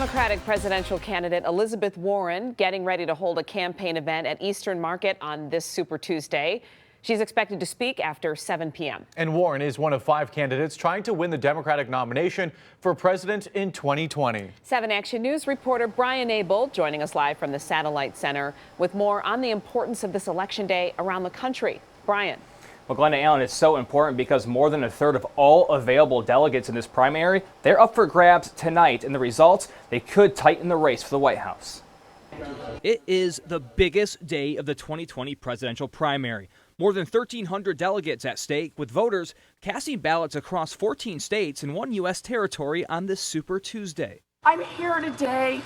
Democratic presidential candidate Elizabeth Warren getting ready to hold a campaign event at Eastern Market on this Super Tuesday. She's expected to speak after 7 p.m. And Warren is one of 5 candidates trying to win the Democratic nomination for president in 2020. 7 Action News reporter Brian Abel joining us live from the Satellite Center with more on the importance of this election day around the country. Brian. Well, Glenda Allen, it's so important because more than a third of all available delegates in this primary, they're up for grabs tonight, and the results, they could tighten the race for the White House. It is the biggest day of the 2020 presidential primary. More than 1,300 delegates at stake, with voters casting ballots across 14 states and 1 U.S. territory on this Super Tuesday. I'm here today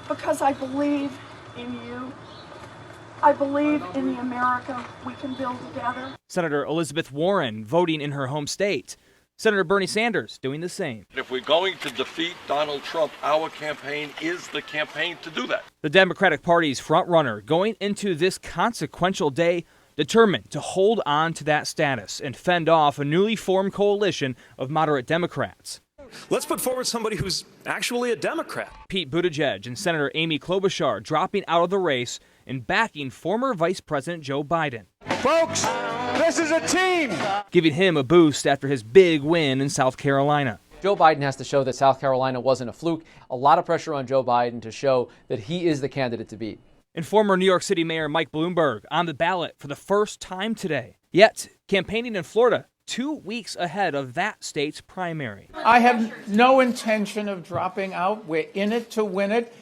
because I believe in you. I believe in the America we can build together. Senator Elizabeth Warren voting in her home state. Senator Bernie Sanders doing the same. If we're going to defeat Donald Trump, our campaign is the campaign to do that. The Democratic Party's frontrunner going into this consequential day determined to hold on to that status and fend off a newly formed coalition of moderate Democrats. Let's put forward somebody who's actually a Democrat. Pete Buttigieg and Senator Amy Klobuchar dropping out of the race and backing former Vice President Joe Biden. Folks, this is a team! Giving him a boost after his big win in South Carolina. Joe Biden has to show that South Carolina wasn't a fluke. A lot of pressure on Joe Biden to show that he is the candidate to beat. And former New York City Mayor Mike Bloomberg on the ballot for the first time today. Yet, campaigning in Florida 2 weeks ahead of that state's primary. I have no intention of dropping out. We're in it to win it.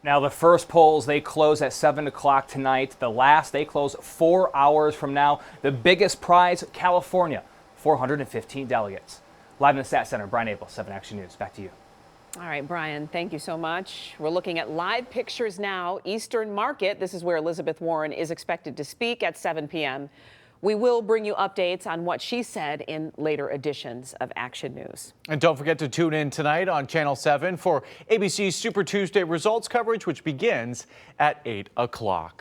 Now, the first polls, they close at 7 o'clock tonight. The last, they close 4 hours from now. The biggest prize, California, 415 delegates. Live in the Stat Center, Brian Abel, 7 Action News. Back to you. All right, Brian, thank you so much. We're looking at live pictures now. Eastern Market, this is where Elizabeth Warren is expected to speak at 7 p.m. We will bring you updates on what she said in later editions of Action News. And don't forget to tune in tonight on Channel 7 for ABC's Super Tuesday results coverage, which begins at 8 o'clock.